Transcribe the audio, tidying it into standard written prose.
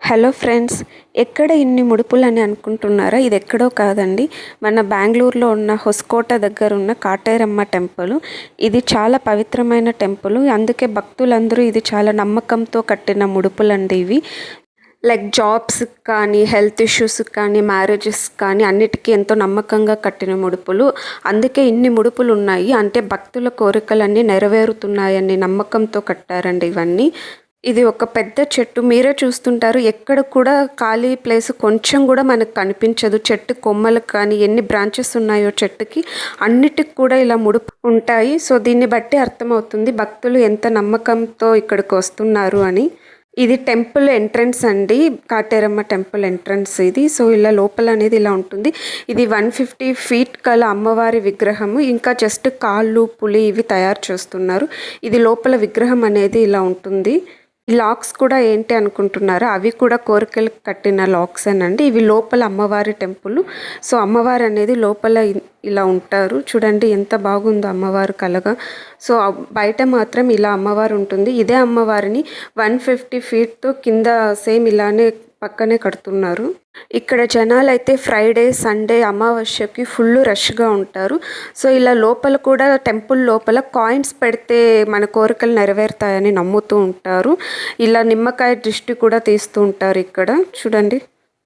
Hello friends, ఎక్కడ ఇన్ని ముడుపులని అనుకుంటున్నారా? ఇది ఎక్కడో కాదండి, మన బెంగళూరులో ఉన్న హొస్కోట దగ్గర ఉన్న కాటేరమ్మ టెంపుల్. ఇది చాలా పవిత్రమైన టెంపుల్, అందుకే భక్తులందరూ ఇది చాలా నమ్మకంతో కట్టిన ముడుపులండి ఇవి. లైక్ జాబ్స్ కానీ, హెల్త్ ఇష్యూస్ కానీ, మ్యారేజెస్ కానీ అన్నిటికీ ఎంతో నమ్మకంగా కట్టిన ముడుపులు. అందుకే ఇన్ని ముడుపులు ఉన్నాయి అంటే భక్తుల కోరికలన్నీ నెరవేరుతున్నాయని నమ్మకంతో కట్టారండి ఇవన్నీ. ఇది ఒక పెద్ద చెట్టు, మీరే చూస్తుంటారు, ఎక్కడ కూడా ఖాళీ ప్లేస్ కొంచెం కూడా మనకు కనిపించదు. చెట్టు కొమ్మలు కానీ ఎన్ని బ్రాంచెస్ ఉన్నాయో చెట్టుకి అన్నిటికి కూడా ఇలా ముడుపు ఉంటాయి. సో దీన్ని బట్టి అర్థమవుతుంది భక్తులు ఎంత నమ్మకంతో ఇక్కడికి వస్తున్నారు అని. ఇది టెంపుల్ ఎంట్రన్స్ అండి, కాటేరమ్మ టెంపుల్ ఎంట్రన్స్ ఇది. సో ఇలా లోపల అనేది ఇలా ఉంటుంది. ఇది 150 feet కల అమ్మవారి విగ్రహము. ఇంకా జస్ట్ కాళ్ళు, పులి ఇవి తయారు చేస్తున్నారు. ఇది లోపల విగ్రహం అనేది ఇలా ఉంటుంది. ఈ లాక్స్ కూడా ఏంటి అనుకుంటున్నారా? అవి కూడా కోరికలకు కట్టిన లాక్స్ అనండి. ఇవి లోపల అమ్మవారి టెంపుల్. సో అమ్మవారు అనేది లోపల ఇలా ఉంటారు. చూడండి ఎంత బాగుందో అమ్మవారు కలగా. సో బయట మాత్రం ఇలా అమ్మవారు ఉంటుంది. ఇదే అమ్మవారిని 150 feetతో కింద సేమ్ ఇలానే పక్కనే కడుతున్నారు. ఇక్కడ జనాలు అయితే ఫ్రైడే, సండే, అమావాస్యకి ఫుల్ రష్గా ఉంటారు. సో ఇలా లోపల కూడా టెంపుల్ లోపల కాయిన్స్ పెడితే మన కోరికలు నెరవేరుతాయని నమ్ముతూ ఉంటారు. ఇలా నిమ్మకాయ దృష్టి కూడా తీస్తూ ఉంటారు ఇక్కడ చూడండి.